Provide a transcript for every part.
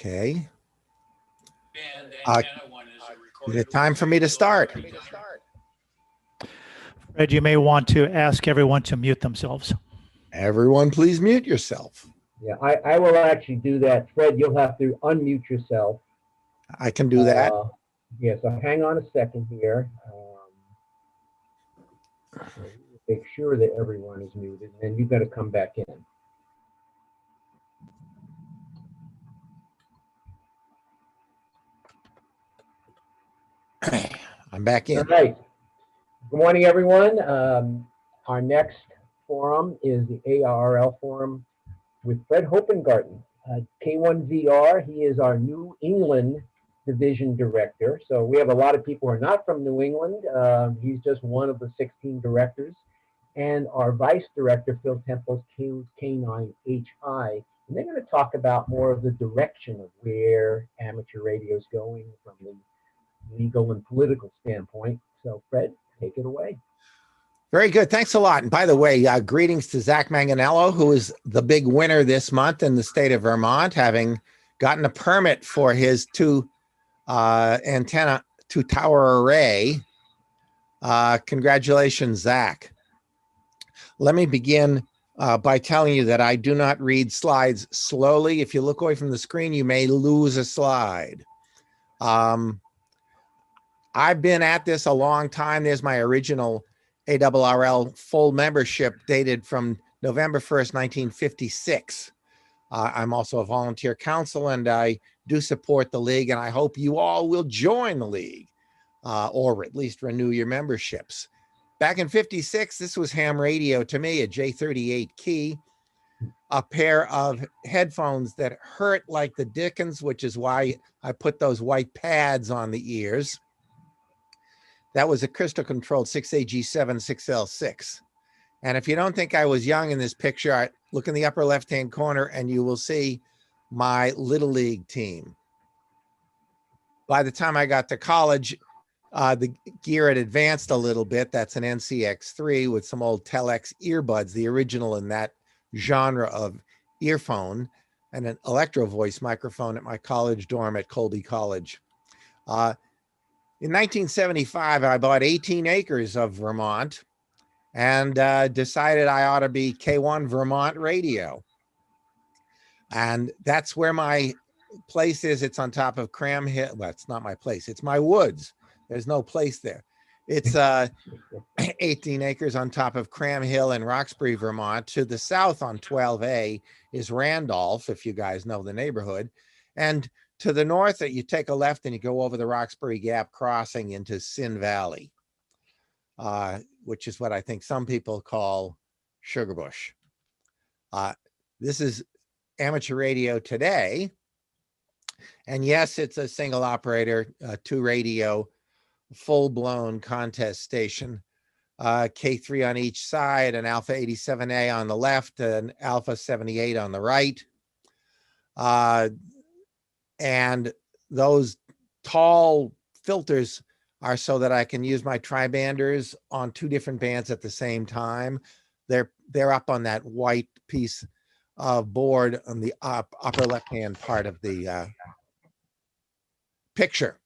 Okay. Is it time for me to start? Fred, you may want to ask everyone to mute themselves. Everyone, please mute yourself. Yeah, I will actually do that. Fred, you'll have to unmute yourself. I can do that. Yeah, so hang on a second here. Make sure that everyone is muted, and then you've got to come back in. I'm back in. All right. Good morning, everyone. Our next forum is the ARRL forum with Fred Hopengarten, K1VR. He is our New England division director. So we have a lot of people who are not from New England. He's just one of the 16 directors. And our vice director, Phil Temple's K9HI. And they're going to talk about more of the direction of where amateur radio is going from the legal and political standpoint. So Fred, take it away. Very good. Thanks a lot. And by the way, greetings to Zach Manganello, who is the big winner this month in the state of Vermont, having gotten a permit for his two tower array. Congratulations, Zach. Let me begin by telling you that I do not read slides slowly. If you look away from the screen, you may lose a slide. I've been at this a long time. There's my original ARRL full membership dated from November 1st, 1956. I'm also a volunteer counsel, and I do support the league, and I hope you all will join the league or at least renew your memberships. Back in 56, this was ham radio to me, a J38 key, a pair of headphones that hurt like the dickens, which is why I put those white pads on the ears. That was a crystal controlled 6AG7 6L6. And if you don't think I was young in this picture, look in the upper left-hand corner and you will see my Little League team. By the time I got to college, the gear had advanced a little bit. That's an NCX3 with some old Telex earbuds, the original in that genre of earphone, and an electro voice microphone at my college dorm at Colby College. In 1975, I bought 18 acres of Vermont and decided I ought to be K1 Vermont Radio. And that's where my place is. It's on top of Cram Hill. Well, it's not my place. It's my woods. There's no place there. It's 18 acres on top of Cram Hill in Roxbury, Vermont. To the south on 12A is Randolph, if you guys know the neighborhood. And to the north, you take a left and you go over the Roxbury Gap crossing into Sin Valley, which is what I think some people call Sugarbush. This is amateur radio today. And yes, it's a single operator, two radio, full-blown contest station, K3 on each side, an Alpha 87A on the left, and Alpha 78 on the right. And those tall filters are so that I can use my tri-banders on two different bands at the same time. They're up on that white piece of board on the upper left-hand part of the picture.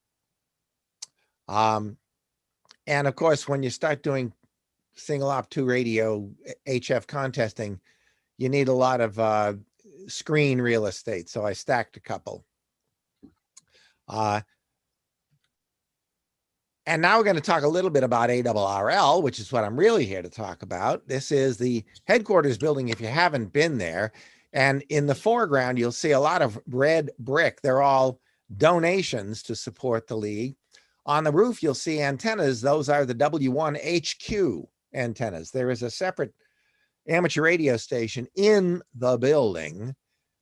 And of course, when you start doing single op 2 radio HF contesting, you need a lot of screen real estate. So I stacked a couple. And now we're going to talk a little bit about ARRL, which is what I'm really here to talk about. This is the headquarters building if you haven't been there. And in the foreground, you'll see a lot of red brick. They're all donations to support the league. On the roof, you'll see antennas. Those are the W1HQ antennas. There is a separate amateur radio station in the building,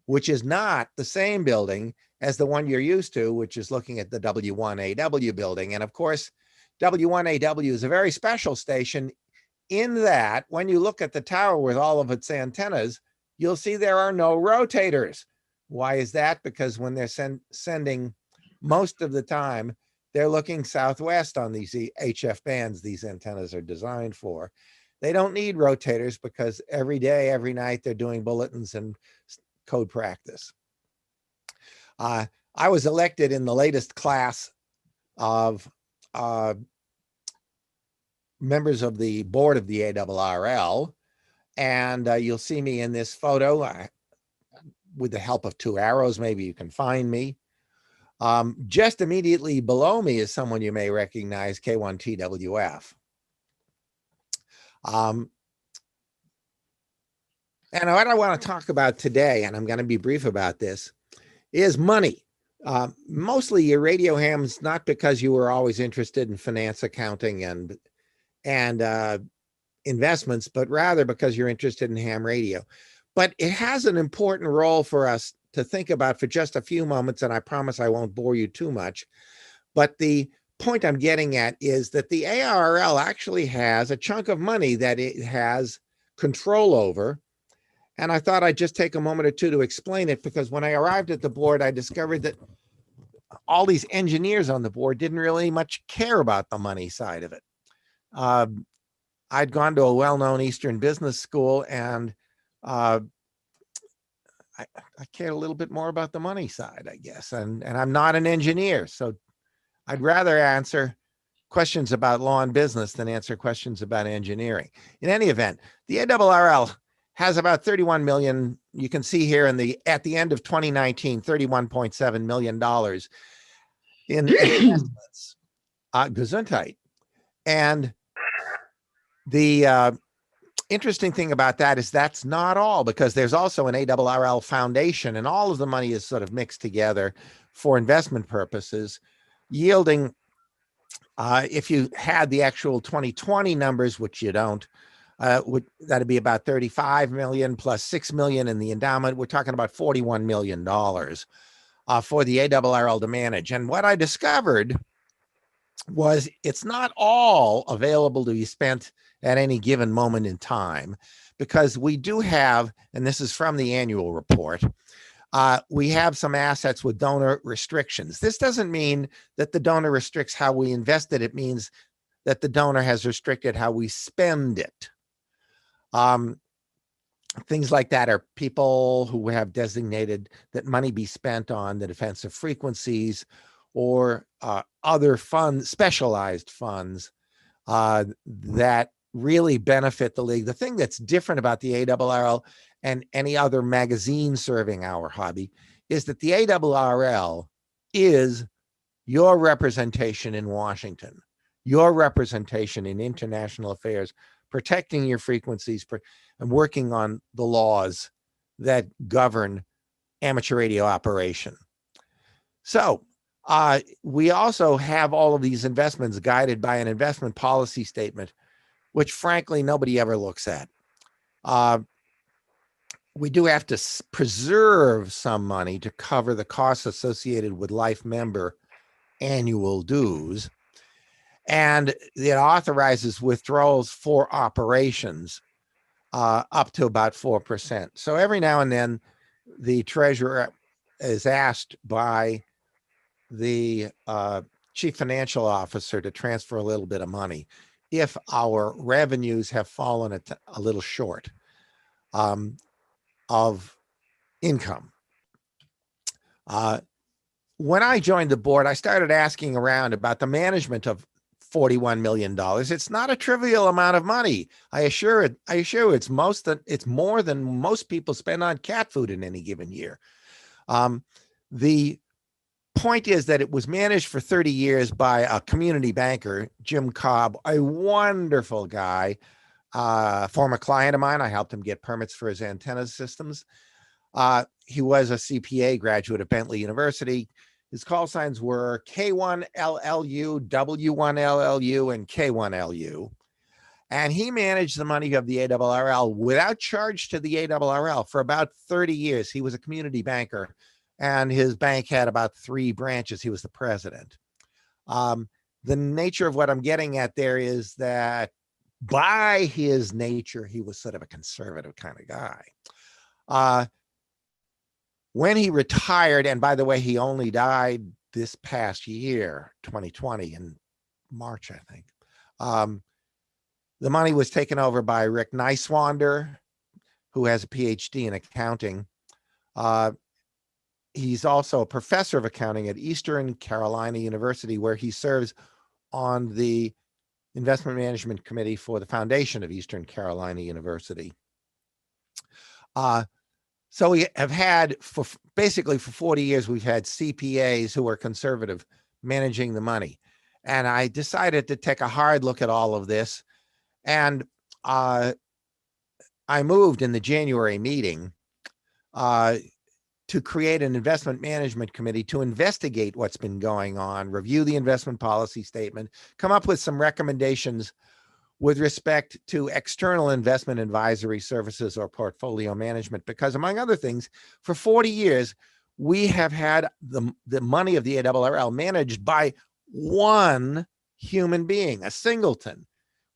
which is not the same building as the one you're used to, which is looking at the W1AW building. And of course, W1AW is a very special station in that when you look at the tower with all of its antennas, you'll see there are no rotators. Why is that? Because when they're sending most of the time, they're looking southwest on these HF bands these antennas are designed for. They don't need rotators because every day, every night, they're doing bulletins and code practice. I was elected in the latest class of members of the board of the ARRL, and you'll see me in this photo with the help of two arrows. Maybe you can find me. Just immediately below me is someone you may recognize, K1TWF. And what I want to talk about today, and I'm going to be brief about this, is money. Mostly your radio hams, not because you were always interested in finance, accounting, and investments, but rather because you're interested in ham radio. But it has an important role for us to think about for just a few moments, and I promise I won't bore you too much. But the point I'm getting at is that the ARRL actually has a chunk of money that it has control over. And I thought I'd just take a moment or two to explain it, because when I arrived at the board, I discovered that all these engineers on the board didn't really much care about the money side of it. I'd gone to a well-known Eastern business school, and I cared a little bit more about the money side, I guess. And I'm not an engineer, so I'd rather answer questions about law and business than answer questions about engineering. In any event, the ARRL has about 31 million. You can see here at the end of 2019, $31.7 million in investments. Gesundheit. And the interesting thing about that is that's not all, because there's also an ARRL foundation, and all of the money is sort of mixed together for investment purposes, yielding, if you had the actual 2020 numbers, which you don't, that'd be about 35 million plus 6 million in the endowment. We're talking about $41 million for the ARRL to manage. And what I discovered was it's not all available to be spent at any given moment in time, because we do have, and this is from the annual report, we have some assets with donor restrictions. This doesn't mean that the donor restricts how we invest it. It means that the donor has restricted how we spend it. Things like that are people who have designated that money be spent on the defense of frequencies, or other funds, specialized funds that really benefit the league. The thing that's different about the ARRL and any other magazine serving our hobby is that the ARRL is your representation in Washington, your representation in international affairs, protecting your frequencies and working on the laws that govern amateur radio operation. So we also have all of these investments guided by an investment policy statement, which frankly nobody ever looks at. We do have to preserve some money to cover the costs associated with life member annual dues, and it authorizes withdrawals for operations up to about 4%. So every now and then the treasurer is asked by the chief financial officer to transfer a little bit of money if our revenues have fallen a little short of income. When I joined the board, I started asking around about the management of $41 million. It's not a trivial amount of money. I assure it's more than most people spend on cat food in any given year. The point is that it was managed for 30 years by a community banker, Jim Cobb, a wonderful guy, former client of mine. I helped him get permits for his antenna systems. He was a CPA graduate of Bentley University. His call signs were K1LLU, W1LLU, and K1LU. And he managed the money of the ARRL without charge to the ARRL for about 30 years. He was a community banker, and his bank had about 3 branches. He was the president. The nature of what I'm getting at there is that by his nature, he was sort of a conservative kind of guy. When he retired, and by the way, he only died this past year, 2020, in March, I think. The money was taken over by Rick Niswander, who has a PhD in accounting. he's also a professor of accounting at Eastern Carolina University, where he serves on the investment management committee for the foundation of Eastern Carolina University. So we have had basically for 40 years, we've had CPAs who are conservative managing the money. And I decided to take a hard look at all of this. And I moved in the January meeting to create an investment management committee to investigate what's been going on, review the investment policy statement, come up with some recommendations with respect to external investment advisory services or portfolio management. Because among other things, for 40 years, we have had the money of the ARRL managed by one human being, a singleton,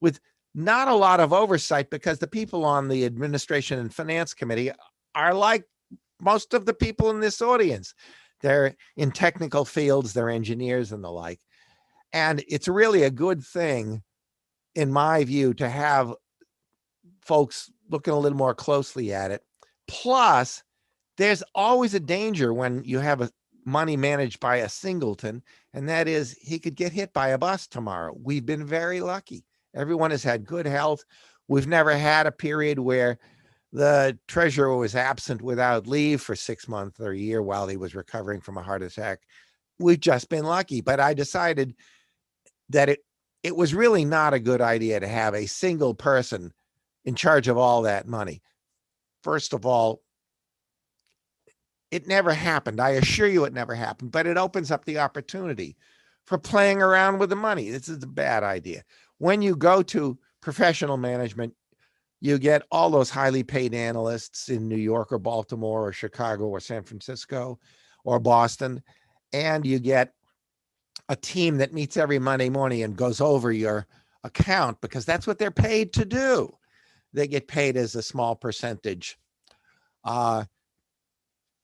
with not a lot of oversight, because the people on the administration and finance committee are like most of the people in this audience. They're in technical fields, they're engineers and the like. And it's really a good thing, in my view, to have folks looking a little more closely at it. Plus, there's always a danger when you have money managed by a singleton, and that is he could get hit by a bus tomorrow. We've been very lucky. Everyone has had good health. We've never had a period where the treasurer was absent without leave for 6 months or a year while he was recovering from a heart attack. We've just been lucky. But I decided that it was really not a good idea to have a single person in charge of all that money. First of all, it never happened. I assure you it never happened, but it opens up the opportunity for playing around with the money. This is a bad idea. When you go to professional management, you get all those highly paid analysts in New York or Baltimore or Chicago or San Francisco or Boston, and you get a team that meets every Monday morning and goes over your account, because that's what they're paid to do. They get paid as a small percentage.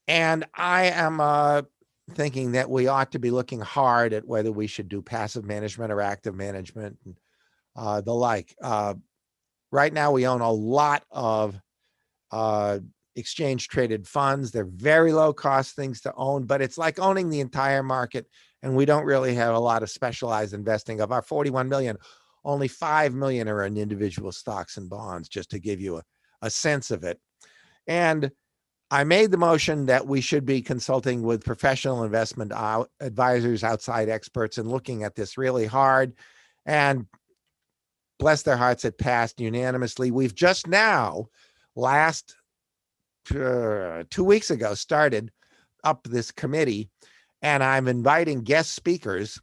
And I am thinking that we ought to be looking hard at whether we should do passive management or active management and the like. Right now, we own a lot of exchange traded funds. They're very low cost things to own, but it's like owning the entire market. And we don't really have a lot of specialized investing. Of our 41 million, only 5 million are in individual stocks and bonds, just to give you a sense of it. And I made the motion that we should be consulting with professional investment advisors, outside experts, and looking at this really hard. And bless their hearts, it passed unanimously. We've just now, last 2 weeks ago, started up this committee, and I'm inviting guest speakers.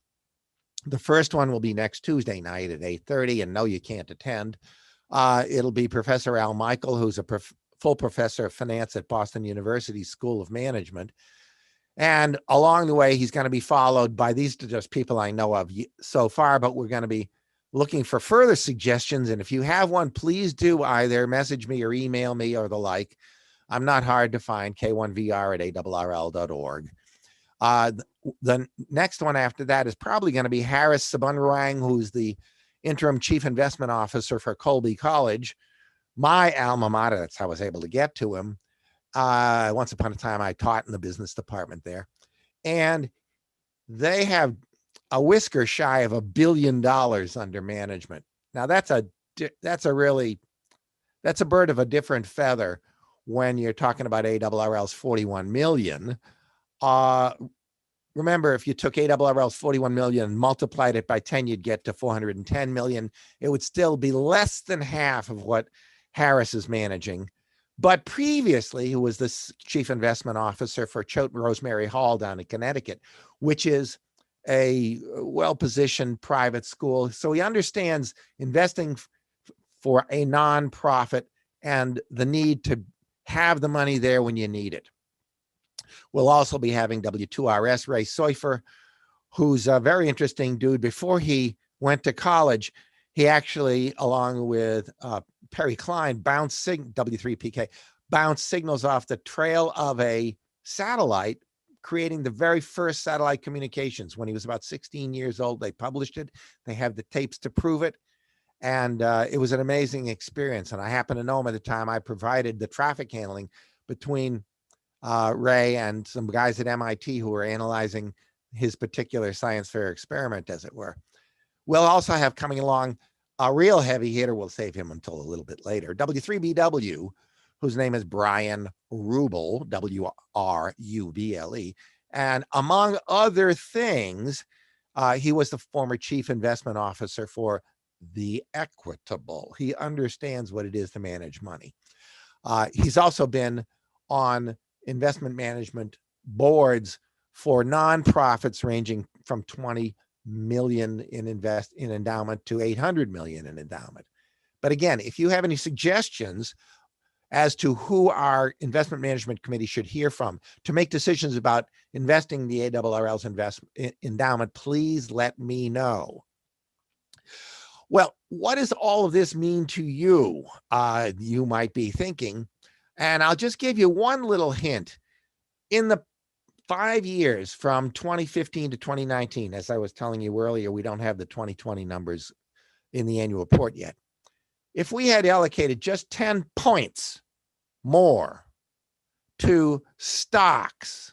The first one will be next Tuesday night at 8:30, and no, you can't attend. It'll be Professor Al Michael, who's a full professor of finance at Boston University School of Management. And along the way, he's going to be followed by, these are just people I know of so far, but we're going to be looking for further suggestions. And if you have one, please do either message me or email me or the like. I'm not hard to find, k1vr@arrl.org. The next one after that is probably going to be Harris Sabunwarang, who's the interim chief investment officer for Colby College, my alma mater. That's how I was able to get to him. Once upon a time, I taught in the business department there. And they have a whisker shy of $1 billion under management. Now, that's a bird of a different feather when you're talking about ARRL's 41 million. Remember, if you took ARRL's 41 million and multiplied it by 10, you'd get to 410 million. It would still be less than half of what Harris is managing. But previously, he was the chief investment officer for Choate Rosemary Hall down in Connecticut, which is a well-positioned private school. So he understands investing for a nonprofit and the need to have the money there when you need it. We'll also be having W2RS Ray Seufer, who's a very interesting dude. Before he went to college, he actually, along with Perry Klein, W3PK, bounced signals off the trail of a satellite, creating the very first satellite communications. When he was about 16 years old, they published it. They have the tapes to prove it. And it was an amazing experience. And I happen to know him at the time. I provided the traffic handling between Ray and some guys at MIT who are analyzing his particular science fair experiment, as it were. We'll also have coming along a real heavy hitter. We'll save him until a little bit later. W3BW, whose name is Brian Ruble, W-R-U-B-L-E. And among other things, he was the former chief investment officer for the Equitable. He understands what it is to manage money. He's also been on investment management boards for nonprofits ranging from 20 million in endowment to 800 million in endowment. But again, if you have any suggestions as to who our investment management committee should hear from to make decisions about investing the ARRL's endowment, please let me know. Well, what does all of this mean to you? You might be thinking, and I'll just give you one little hint. In the 5 years from 2015 to 2019, as I was telling you earlier, we don't have the 2020 numbers in the annual report yet. If we had allocated just 10 points more to stocks,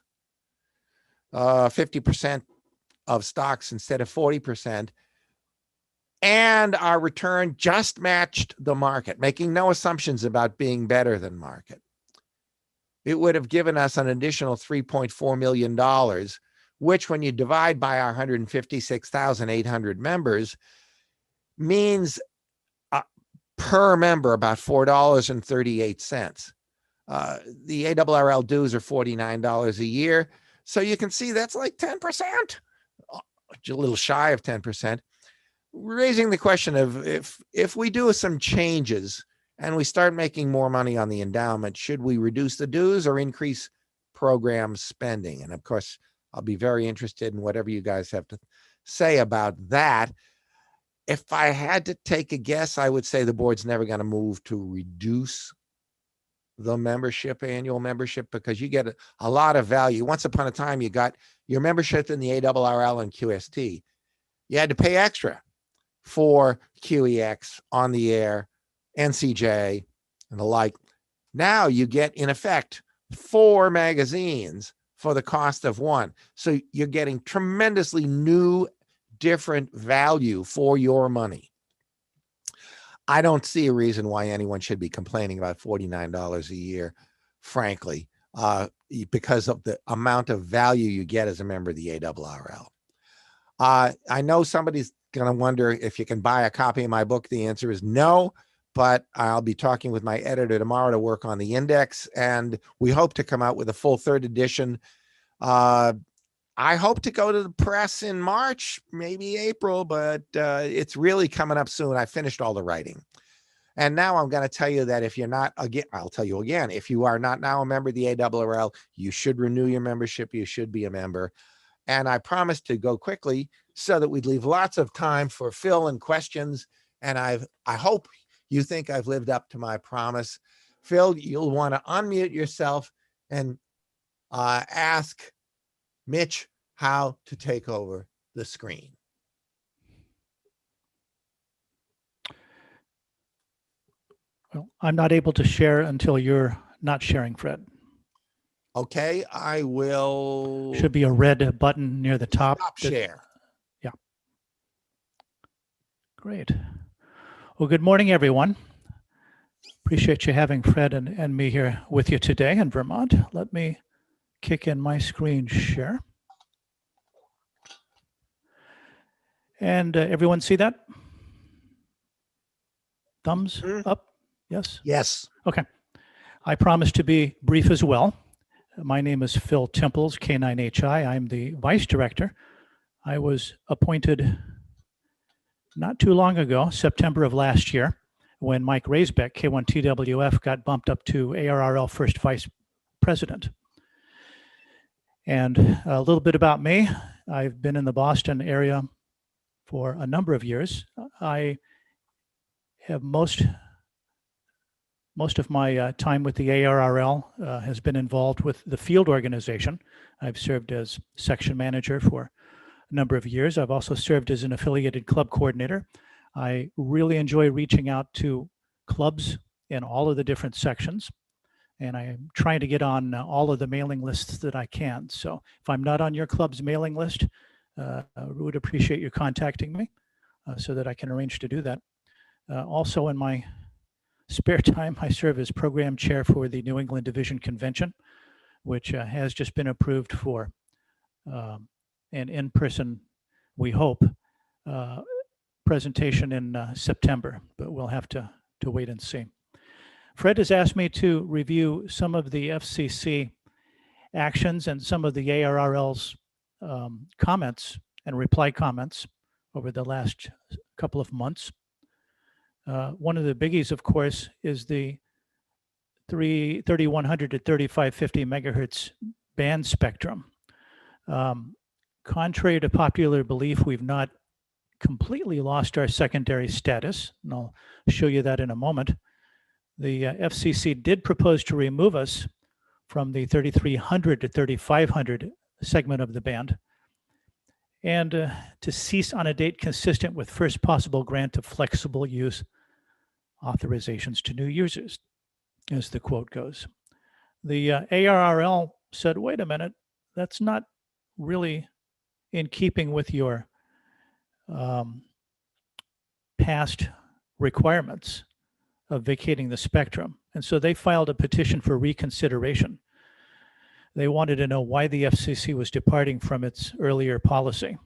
50% of stocks instead of 40%, and our return just matched the market, making no assumptions about being better than market, it would have given us an additional $3.4 million, which when you divide by our 156,800 members means per member about $4.38. The ARRL dues are $49 a year. So you can see that's like 10%, a little shy of 10%. Raising the question of if we do some changes and we start making more money on the endowment, should we reduce the dues or increase program spending? And of course, I'll be very interested in whatever you guys have to say about that. If I had to take a guess, I would say the board's never going to move to reduce the membership, annual membership, because you get a lot of value. Once upon a time, you got your membership in the ARRL and QST. You had to pay extra for QEX, On the Air, NCJ, and the like. Now you get, in effect, 4 magazines for the cost of one. So you're getting tremendously new, different value for your money. I don't see a reason why anyone should be complaining about $49 a year, frankly, because of the amount of value you get as a member of the ARRL. I know somebody's going to wonder if you can buy a copy of my book. The answer is no, but I'll be talking with my editor tomorrow to work on the index, and we hope to come out with a full 3rd edition. I hope to go to the press in March, maybe April, but it's really coming up soon. I finished all the writing. And now I'm going to tell you that if you're not, again, I'll tell you again, if you are not now a member of the ARRL, you should renew your membership. You should be a member. And I promised to go quickly so that we'd leave lots of time for Phil and questions. And I hope you think I've lived up to my promise. Phil, you'll want to unmute yourself and ask Mitch how to take over the screen. Well, I'm not able to share until you're not sharing, Fred. Okay, I will. Should be a red button near the top. Stop share. Yeah. Great. Well, good morning, everyone. Appreciate you having Fred and me here with you today in Vermont. Let me kick in my screen share. And everyone see that? Thumbs up? Yes? Yes. Okay. I promise to be brief as well. My name is Phil Temples, K9HI. I'm the Vice Director. I was appointed not too long ago, September of last year, when Mike Raisbeck, K1TWF, got bumped up to ARRL First Vice President. And a little bit about me. I've been in the Boston area for a number of years. I have most of my time with the ARRL has been involved with the field organization. I've served as section manager for a number of years. I've also served as an affiliated club coordinator. I really enjoy reaching out to clubs in all of the different sections. and I'm trying to get on all of the mailing lists that I can. So if I'm not on your club's mailing list, I would appreciate you contacting me so that I can arrange to do that. Also, in my spare time, I serve as program chair for the New England Division Convention, which has just been approved for an in-person, we hope, presentation in September, but we'll have to wait and see. Fred has asked me to review some of the FCC actions and some of the ARRL's comments and reply comments over the last couple of months. One of the biggies, of course, is the 3100 to 3550 megahertz band spectrum. Contrary to popular belief, we've not completely lost our secondary status, and I'll show you that in a moment. The FCC did propose to remove us from the 3300 to 3500 segment of the band, and to cease on a date consistent with first possible grant of flexible use authorizations to new users, as the quote goes. The ARRL said, wait a minute, that's not really in keeping with your past requirements of vacating the spectrum. And so they filed a petition for reconsideration. They wanted to know why the FCC was departing from its earlier policy.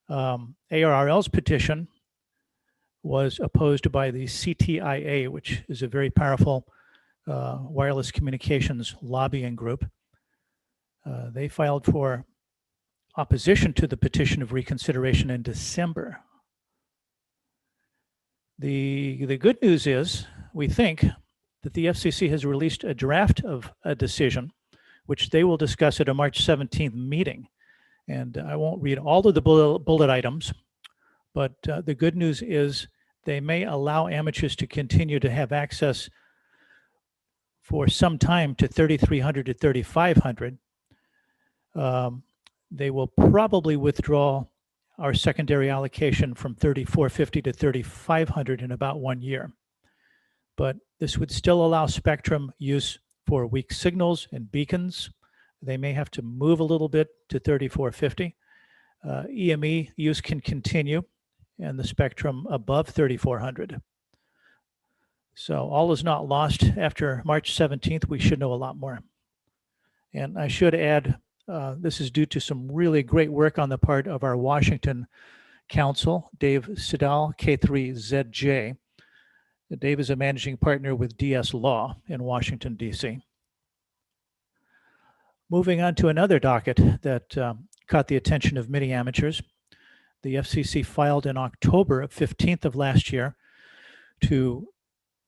ARRL's petition was opposed by the CTIA, which is a very powerful wireless communications lobbying group. They filed for opposition to the petition of reconsideration in December. The good news is, we think, that the FCC has released a draft of a decision, which they will discuss at a March 17th meeting. And I won't read all of the bullet items, but the good news is they may allow amateurs to continue to have access for some time to 3300 to 3500. They will probably withdraw our secondary allocation from 3450 to 3500 in about 1 year. But this would still allow spectrum use for weak signals and beacons. They may have to move a little bit to 3450. EME use can continue, and the spectrum above 3400. So all is not lost. After March 17th, we should know a lot more. And I should add, this is due to some really great work on the part of our Washington counsel, Dave Siddall, K3ZJ. Dave is a managing partner with DS Law in Washington, D.C. Moving on to another docket that caught the attention of many amateurs. The FCC filed in October 15th of last year to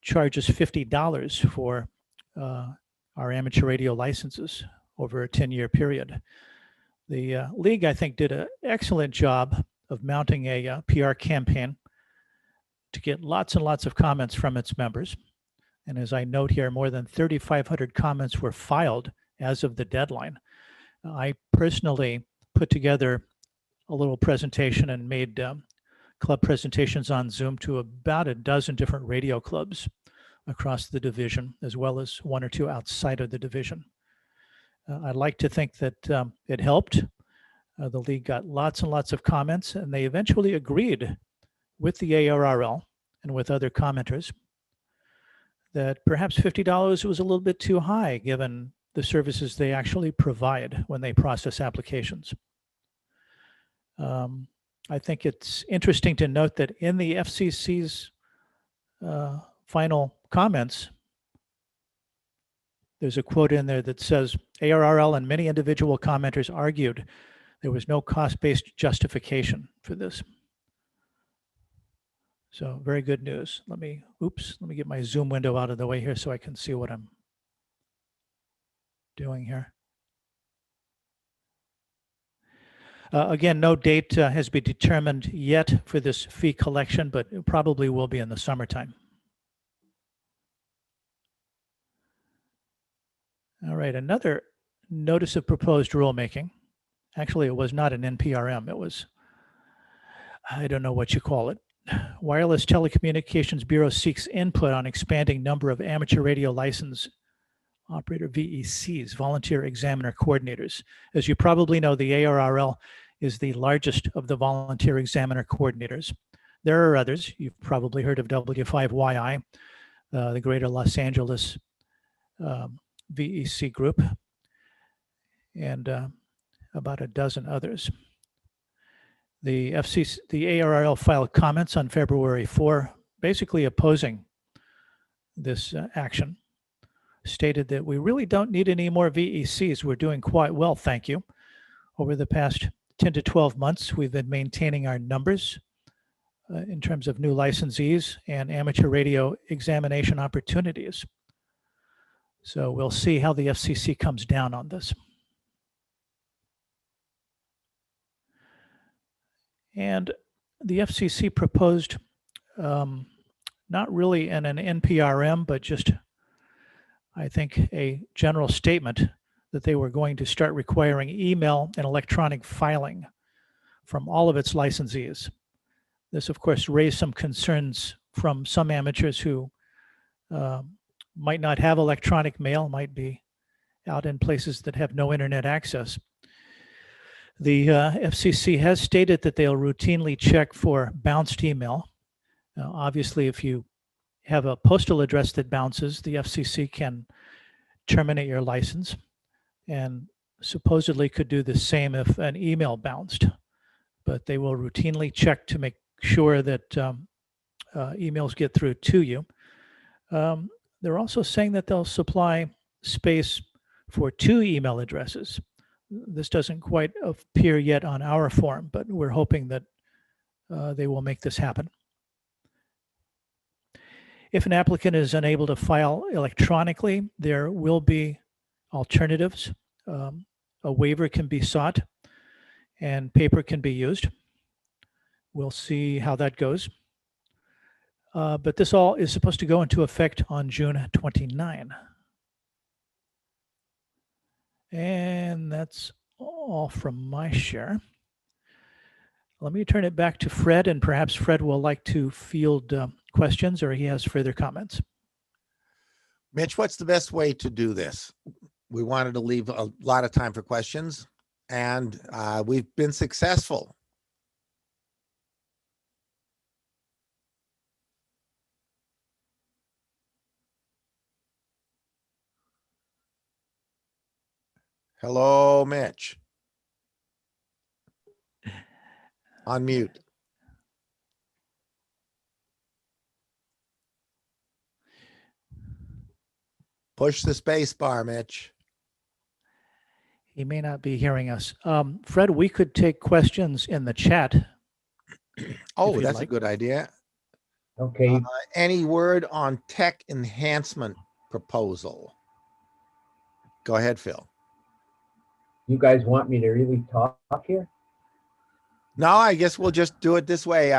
charge us $50 for our amateur radio licenses over a 10-year period. The league, I think, did an excellent job of mounting a PR campaign to get lots and lots of comments from its members. And as I note here, more than 3,500 comments were filed as of the deadline. I personally put together a little presentation and made club presentations on Zoom to about a dozen different radio clubs across the division, as well as one or two outside of the division. I'd like to think that it helped. The league got lots and lots of comments, and they eventually agreed with the ARRL and with other commenters that perhaps $50 was a little bit too high given the services they actually provide when they process applications. I think it's interesting to note that in the FCC's final comments, there's a quote in there that says, ARRL and many individual commenters argued there was no cost-based justification for this. So very good news. Let me get my Zoom window out of the way here so I can see what I'm doing here. Again, no date has been determined yet for this fee collection, but it probably will be in the summertime. All right, another notice of proposed rulemaking. Actually, it was not an NPRM. It was, I don't know what you call it. Wireless Telecommunications Bureau seeks input on expanding number of amateur radio license operator VECs, volunteer examiner coordinators. As you probably know, the ARRL is the largest of the volunteer examiner coordinators. There are others. You've probably heard of W5YI, the Greater Los Angeles VEC group, and about a dozen others. The ARRL filed comments on February 4, basically opposing this action. Stated that we really don't need any more VECs. We're doing quite well, thank you. Over the past 10 to 12 months, we've been maintaining our numbers in terms of new licensees and amateur radio examination opportunities. So we'll see how the FCC comes down on this. And the FCC proposed not really in an NPRM, but just, I think, a general statement that they were going to start requiring email and electronic filing from all of its licensees. This, of course, raised some concerns from some amateurs who might not have electronic mail, might be out in places that have no internet access. The FCC has stated that they'll routinely check for bounced email. Now, obviously, if you have a postal address that bounces, the FCC can terminate your license, and supposedly could do the same if an email bounced. But they will routinely check to make sure that emails get through to you. They're also saying that they'll supply space for 2 email addresses. This doesn't quite appear yet on our form, but we're hoping that they will make this happen. If an applicant is unable to file electronically, there will be alternatives. A waiver can be sought and paper can be used. We'll see how that goes. But this all is supposed to go into effect on June 29. And that's all from my share. Let me turn it back to Fred, and perhaps Fred will like to field questions, or he has further comments. Mitch, what's the best way to do this? We wanted to leave a lot of time for questions, and we've been successful. Hello, Mitch. On mute. Push the space bar, Mitch. He may not be hearing us. Fred, we could take questions in the chat. Oh, that's a good idea. Okay, Any word on tech enhancement proposal? Go ahead, Phil. you guys want me to really talk here? No, I guess we'll just do it this way.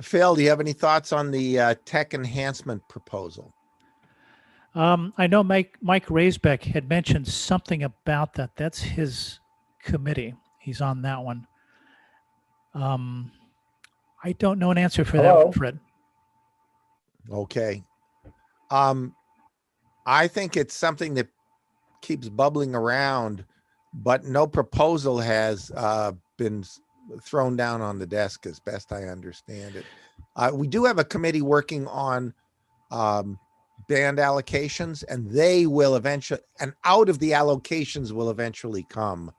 Phil, do you have any thoughts on the tech enhancement proposal? I know Mike Raisbeck had mentioned something about that. That's his committee. He's on that one. I don't know an answer for that one, Fred. Okay. I think it's something that keeps bubbling around, but no proposal has been thrown down on the desk, as best I understand it. We do have a committee working on band allocations, and they will eventually, and out of the allocations will eventually come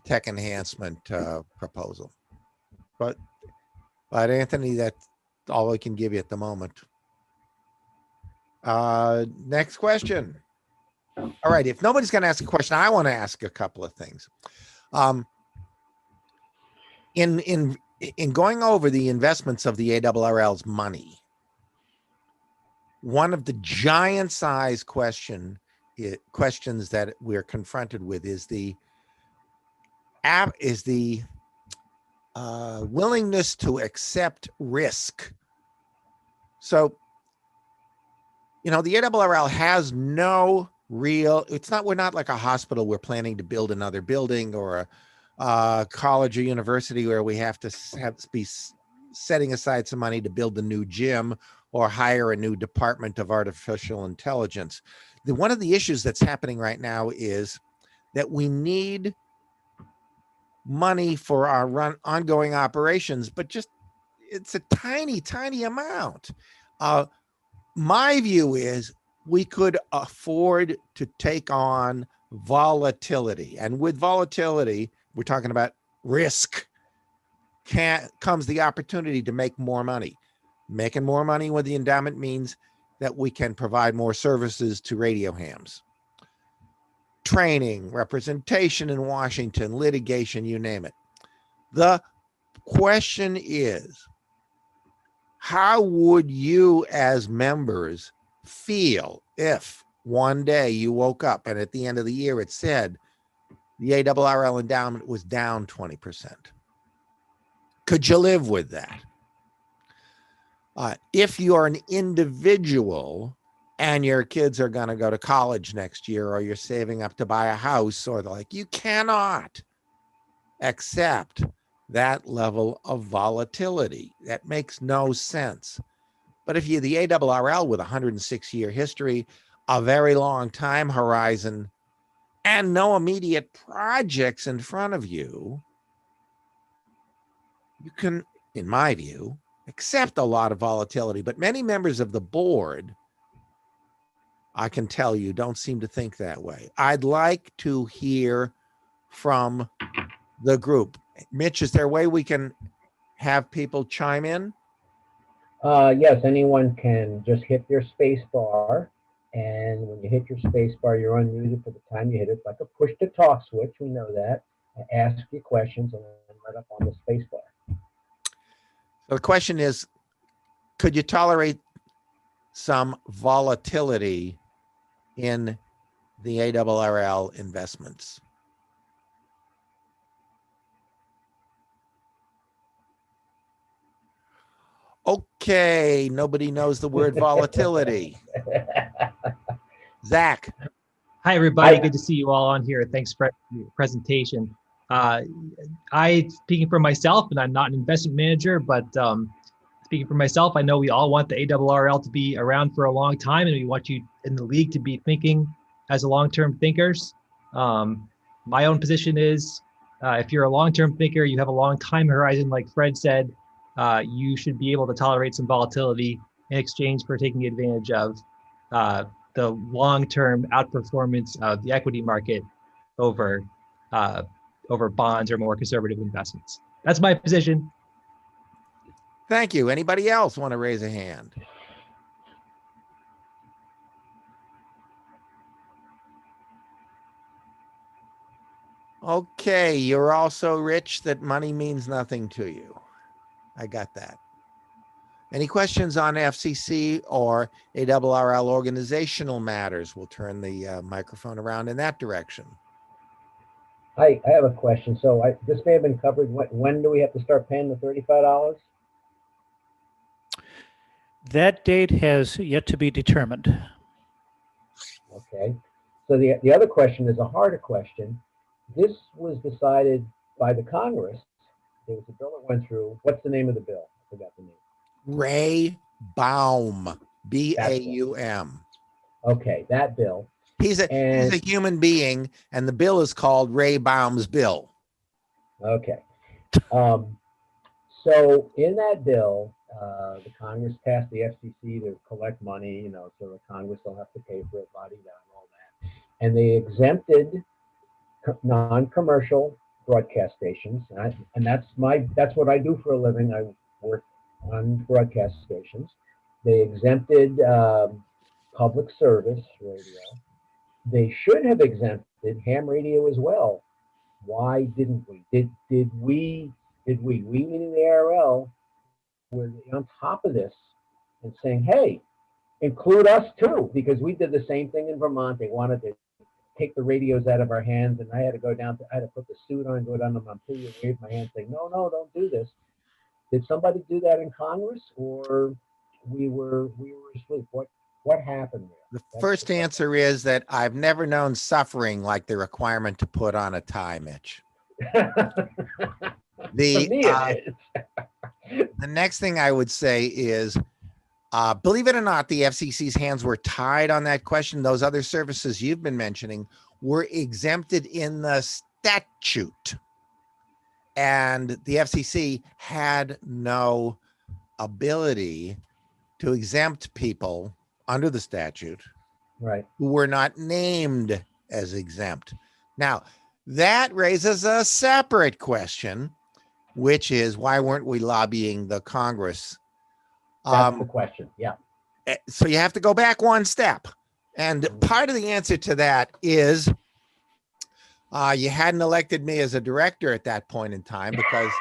tech enhancement proposal. But Anthony, that's all I can give you at the moment. Next question. All right, if nobody's going to ask a question, I want to ask a couple of things. In going over the investments of the ARRL's money, one of the giant size questions that we're confronted with is the willingness to accept risk. So, you know, the ARRL has no real, we're not like a hospital. We're planning to build another building, or a college or university where we have to be setting aside some money to build a new gym or hire a new department of artificial intelligence. one of the issues that's happening right now is that we need money for our ongoing operations, but just it's a tiny, tiny amount. My view is we could afford to take on volatility. And with volatility, we're talking about risk, comes the opportunity to make more money. Making more money with the endowment means that we can provide more services to radio hams. Training, representation in Washington, litigation, you name it. The question is, how would you as members feel if one day you woke up and at the end of the year it said the ARRL endowment was down 20%? Could you live with that? If you're an individual and your kids are going to go to college next year, or you're saving up to buy a house, or like, you cannot accept that level of volatility. That makes no sense. But if you're the ARRL with a 106-year history, a very long time horizon, and no immediate projects in front of you, you can, in my view, accept a lot of volatility. But many members of the board, I can tell you, don't seem to think that way. I'd like to hear from the group. Mitch, is there a way we can have people chime in? Yes, anyone can just hit their space bar, and when you hit your space bar, you're unmuted for the time you hit it, like a push to talk switch. We know that. Ask your questions and then let up on the space bar. So the question is, could you tolerate some volatility in the ARRL investments? Okay, nobody knows the word volatility. Zach. Hi, everybody. Good to see you all on here. Thanks for your presentation. Speaking for myself, and I'm not an investment manager, but speaking for myself, I know we all want the ARRL to be around for a long time, and we want you in the league to be thinking as a long-term thinkers. My own position is, if you're a long-term thinker, you have a long time horizon, like Fred said, you should be able to tolerate some volatility in exchange for taking advantage of the long-term outperformance of the equity market over bonds or more conservative investments. That's my position. Thank you. Anybody else want to raise a hand? Okay, you're all so rich that money means nothing to you. I got that. Any questions on FCC or ARRL organizational matters? We'll turn the microphone around in that direction. I have a question. So this may have been covered. When do we have to start paying the $35? That date has yet to be determined. Okay. So the other question is a harder question. This was decided by the Congress. There was a bill that went through. What's the name of the bill? I forgot the name. Ray Baum, B-A-U-M. Okay, that bill. He's a human being, and the bill is called Ray Baum's bill. Okay. So in that bill, the Congress passed the FCC to collect money, so the Congress don't have to pay for it, body down, all that. And they exempted non-commercial broadcast stations, and that's what I do for a living. I work on broadcast stations. They exempted public service radio. They should have exempted ham radio as well. Why didn't we? Did we meaning the ARRL, were on top of this and saying, hey, include us too, because we did the same thing in Vermont. They wanted to take the radios out of our hands, and I had to put the suit on and go down to Montpelier, wave my hand, saying, no, don't do this. Did somebody do that in Congress, or we were asleep? What happened there? The first answer is that I've never known suffering like the requirement to put on a tie, Mitch. The next thing I would say is Believe it or not, the FCC's hands were tied on that question. Those other services you've been mentioning were exempted in the statute. And the FCC had no ability to exempt people under the statute Right. who were not named as exempt. Now, that raises a separate question, which is why weren't we lobbying the Congress? That's the question. Yeah. So you have to go back one step. And part of the answer to that is you hadn't elected me as a director at that point in time, because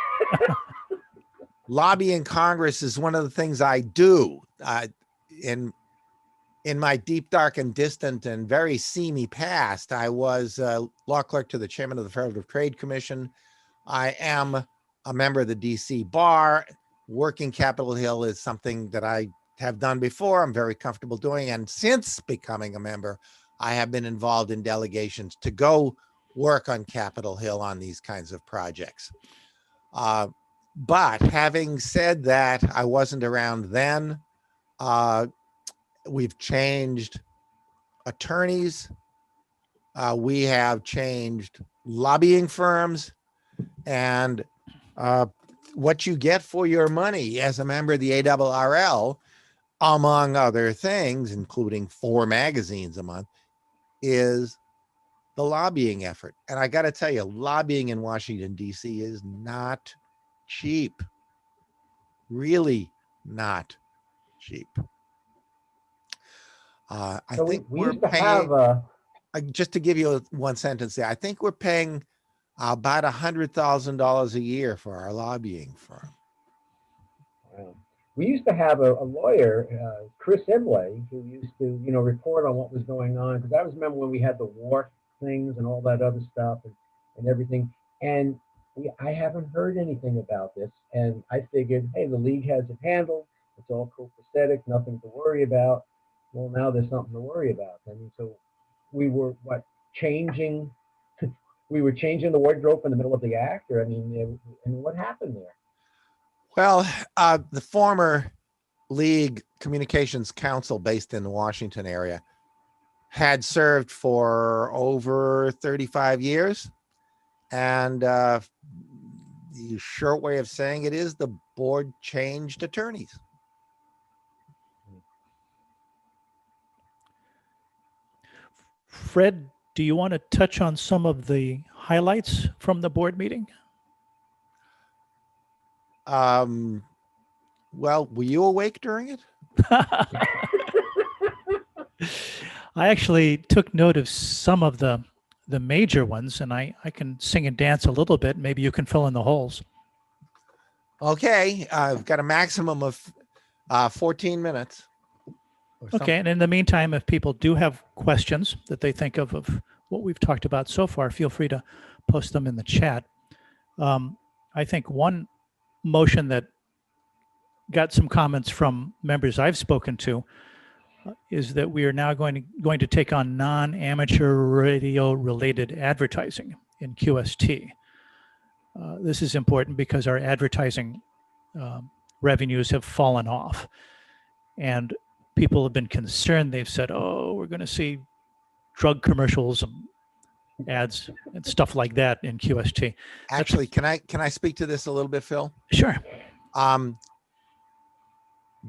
lobbying Congress is one of the things I do. In my deep, dark, and distant and very seamy past, I was law clerk to the chairman of the Federal Trade Commission. I am a member of the DC Bar. Working Capitol Hill is something that I have done before. I'm very comfortable doing. And since becoming a member, I have been involved in delegations to go work on Capitol Hill on these kinds of projects. But having said that, I wasn't around then. We've changed attorneys. We have changed lobbying firms, and what you get for your money as a member of the ARRL, among other things, including 4 magazines a month, is the lobbying effort. And I got to tell you, lobbying in Washington, D.C. is not cheap. Really not cheap. I So think we we're used to paying, have just to give you one sentence there, I think we're paying about $100,000 a year for our lobbying firm. we used to have a lawyer, Chris Imlay, who used to, report on what was going on. Because I was remember when we had the war things and all that other stuff and everything. And I haven't heard anything about this. And I figured, hey, the league has it handled. It's all copacetic, nothing to worry about. Well, now there's something to worry about. I mean, so we were changing. We were changing the wardrobe in the middle of the act, or I mean, and what happened there? Well, the former League Communications Council, based in the Washington area, had served for over 35 years. And the short way of saying it is the board changed attorneys. Fred, do you want to touch on some of the highlights from the board meeting? Well, were you awake during it? I actually took note of some of the major ones, and I can sing and dance a little bit. Maybe you can fill in the holes. Okay, I've got a maximum of 14 minutes. Okay, and in the meantime, if people do have questions that they think of what we've talked about so far, feel free to post them in the chat. I think one motion that got some comments from members I've spoken to is that we are now going to take on non-amateur radio related advertising in QST. This is important because our advertising revenues have fallen off, and people have been concerned. They've said, oh, we're going to see drug commercials and ads and stuff like that in QST. Actually, can I speak to this a little bit, Phil? Sure.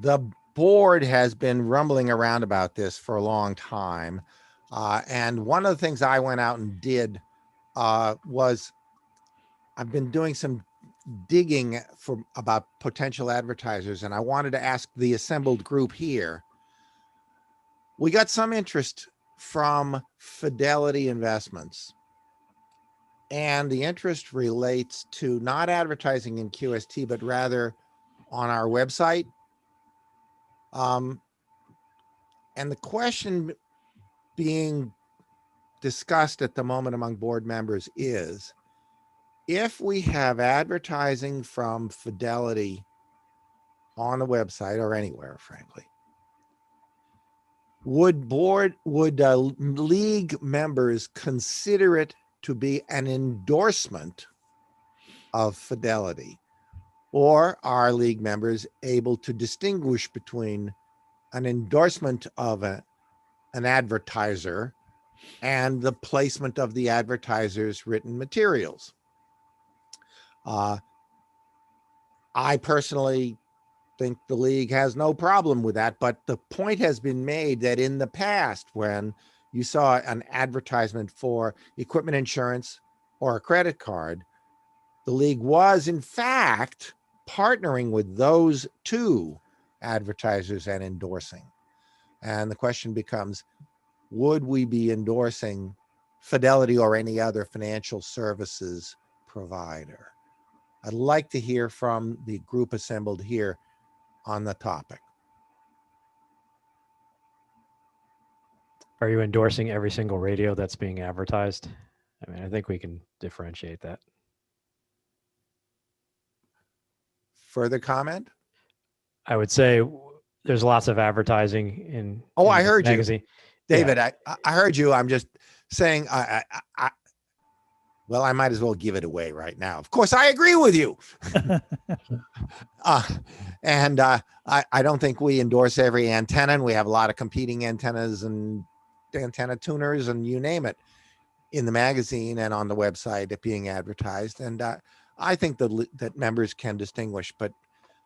The board has been rumbling around about this for a long time. And one of the things I went out and did was I've been doing some digging about potential advertisers, and I wanted to ask the assembled group here. We got some interest from Fidelity Investments, and the interest relates to not advertising in QST, but rather on our website. And the question being discussed at the moment among board members is, if we have advertising from Fidelity on the website or anywhere, frankly, would league members consider it to be an endorsement of Fidelity? Or are league members able to distinguish between an endorsement of an advertiser and the placement of the advertiser's written materials. I personally think the league has no problem with that, but the point has been made that in the past, when you saw an advertisement for equipment insurance or a credit card, the league was in fact partnering with those two advertisers and endorsing. And the question becomes, would we be endorsing Fidelity or any other financial services provider? I'd like to hear from the group assembled here on the topic. Are you endorsing every single radio that's being advertised? I mean, I think we can differentiate that. Further comment? I would say there's lots of advertising in. Oh, in I the heard you. magazine. David, I heard you. I'm just saying, well, I might as well give it away right now. Of course, I agree with you. And I don't think we endorse every antenna, and we have a lot of competing antennas and antenna tuners and you name it in the magazine and on the website being advertised. And I think that members can distinguish, but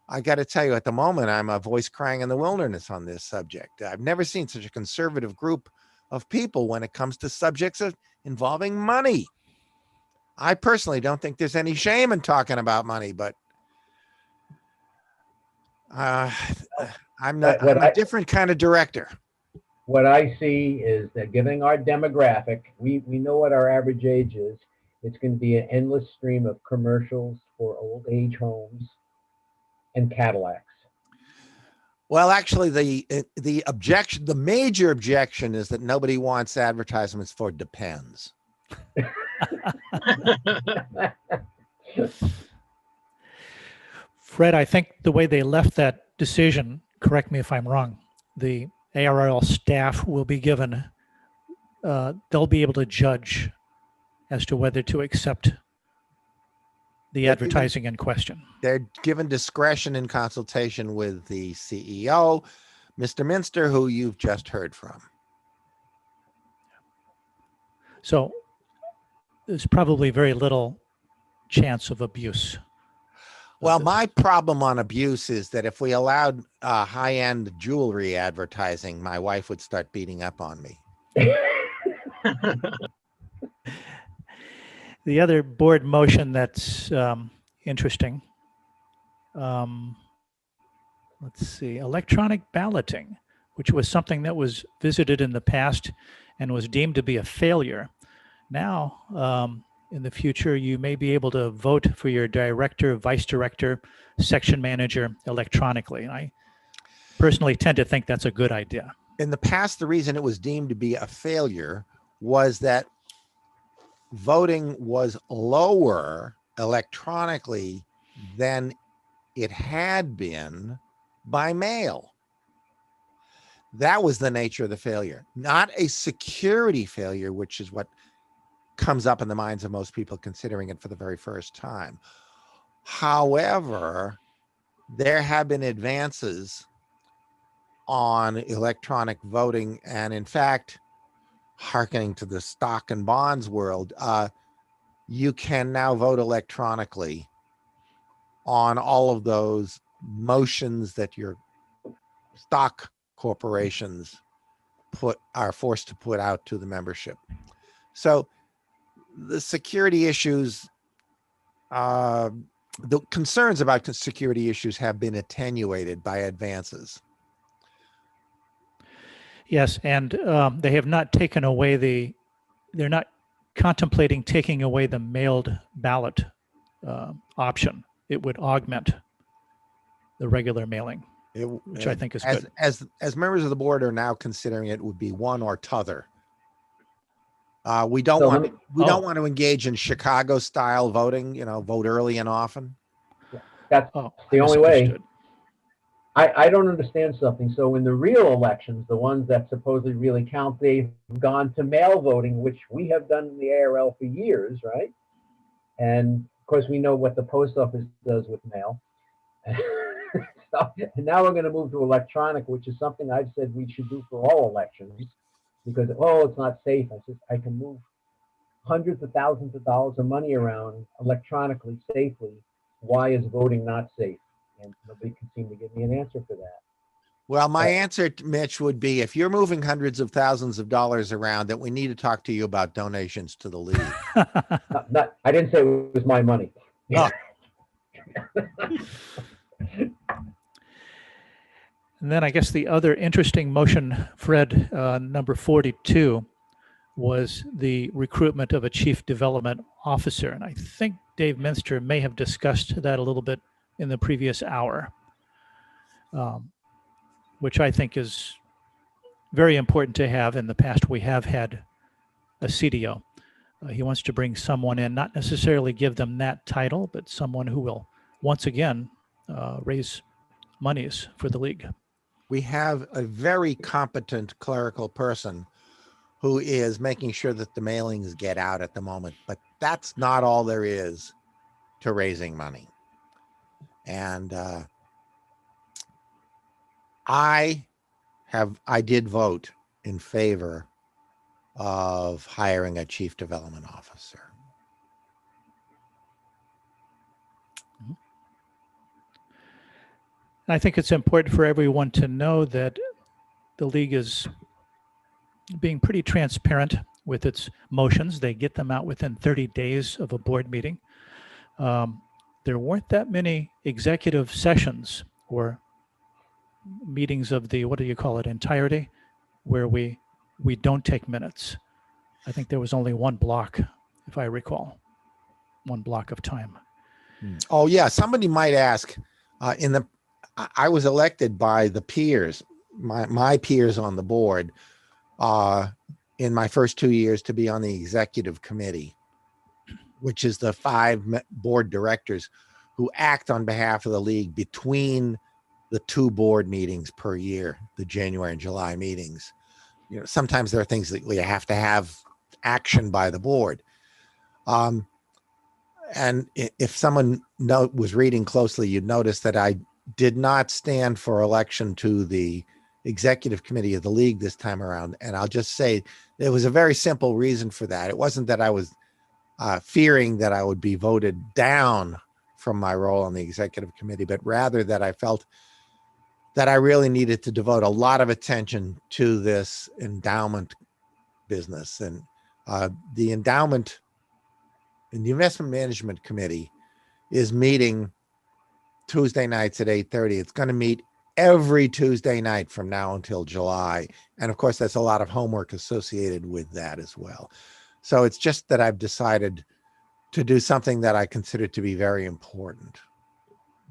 I got to tell you, at the moment, I'm a voice crying in the wilderness on this subject. I've never seen such a conservative group of people when it comes to subjects involving money. I personally don't think there's any shame in talking about money, but I'm a different kind of director. What I see is that given our demographic, we know what our average age is. It's going to be an endless stream of commercials for old age homes and Cadillacs. Well, actually, the major objection is that nobody wants advertisements for Depends. Fred, I think the way they left that decision, correct me if I'm wrong, the ARRL staff will be given, they'll be able to judge as to whether to accept the advertising in question. They're given discretion in consultation with the CEO, Mr. Minster, who you've just heard from. So there's probably very little chance of abuse. Well, my problem on abuse is that if we allowed high-end jewelry advertising, my wife would start beating up on me. The other board motion that's interesting, let's see, electronic balloting, which was something that was visited in the past and was deemed to be a failure. Now, in the future, you may be able to vote for your director, vice director, section manager electronically. And I personally tend to think that's a good idea. In the past, the reason it was deemed to be a failure was that voting was lower electronically than it had been by mail. That was the nature of the failure, not a security failure, which is what comes up in the minds of most people considering it for the very first time. However, there have been advances on electronic voting, and in fact, hearkening to the stock and bonds world, you can now vote electronically on all of those motions that your stock corporations are forced to put out to the membership. So the security issues, the concerns about security issues have been attenuated by advances. Yes, and they have not taken away they're not contemplating taking away the mailed ballot option. It would augment the regular mailing, which I think is good. As members of the board are now considering, it would be one or t'other. We don't want to engage in Chicago style voting, vote early and often. That's the only way. I don't understand something. So in the real elections, the ones that supposedly really count, they've gone to mail voting, which we have done in the ARRL for years, right? And of course, we know what the post office does with mail. So, and now we're going to move to electronic, which is something I've said we should do for all elections, because, oh, it's not safe. I said, I can move hundreds of thousands of dollars of money around electronically safely. Why is voting not safe? And nobody can seem to give me an answer for that. Well, my answer, Mitch, would be if you're moving hundreds of thousands of dollars around, that we need to talk to you about donations to the league. I didn't say it was my money. Oh. And then I guess the other interesting motion, Fred, number 42, was the recruitment of a chief development officer. And I think Dave Minster may have discussed that a little bit in the previous hour, which I think is very important to have. In the past, we have had a CDO. He wants to bring someone in, not necessarily give them that title, but someone who will once again raise monies for the league. We have a very competent clerical person who is making sure that the mailings get out at the moment, but that's not all there is to raising money. And I did vote in favor of hiring a chief development officer. I think it's important for everyone to know that the league is being pretty transparent with its motions. They get them out within 30 days of a board meeting. There weren't that many executive sessions or meetings of the, what do you call it, entirety, where we don't take minutes. I think there was only one block, if I recall, one block of time. Oh yeah, somebody might ask, I was elected by the peers, my peers on the board, in my first 2 years to be on the executive committee, which is the 5 board directors who act on behalf of the league between the 2 board meetings per year, the January and July meetings. You know, sometimes there are things that we have to have action by the board. And if someone was reading closely, you'd notice that I did not stand for election to the executive committee of the league this time around. And I'll just say there was a very simple reason for that. It wasn't that I was fearing that I would be voted down from my role on the executive committee, but rather that I felt that I really needed to devote a lot of attention to this endowment business. And the endowment and the investment management committee is meeting Tuesday nights at 8:30. It's going to meet every Tuesday night from now until July. And of course, there's a lot of homework associated with that as well. So it's just that I've decided to do something that I consider to be very important.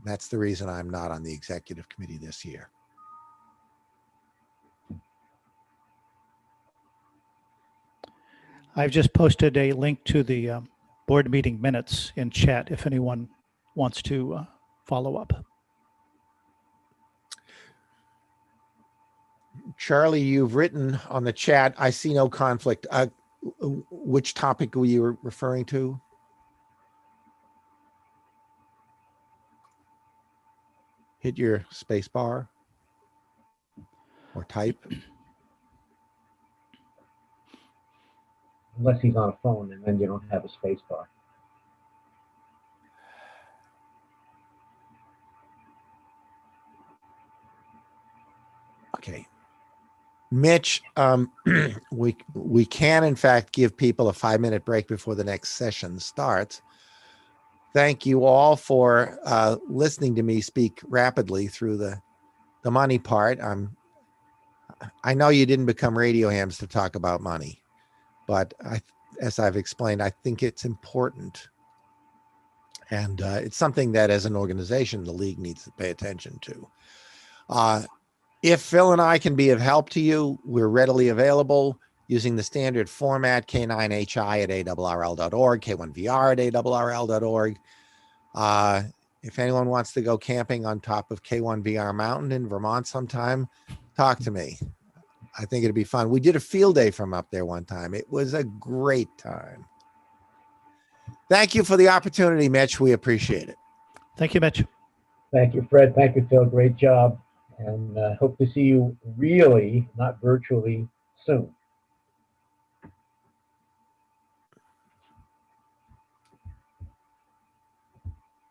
That's the reason I'm not on the executive committee this year. I've just posted a link to the board meeting minutes in chat if anyone wants to follow up. Charlie, you've written on the chat, I see no conflict. Which topic were you referring to? Hit your space bar or type. Unless he's on a phone, and then you don't have a space bar. Okay. Mitch, we can in fact give people a 5-minute break before the next session starts. Thank you all for listening to me speak rapidly through the money part. I know you didn't become radio hams to talk about money, but as I've explained, I think it's important. And it's something that as an organization, the league needs to pay attention to. If Phil and I can be of help to you, we're readily available using the standard format, K9HI at ARRL.org, K1VR at ARRL.org. If anyone wants to go camping on top of K1VR Mountain in Vermont sometime, talk to me. I think it'd be fun. We did a field day from up there one time. It was a great time. Thank you for the opportunity, Mitch. We appreciate it. Thank you, Mitch. Thank you, Fred. Thank you, Phil. Great job. And hope to see you really, not virtually, soon.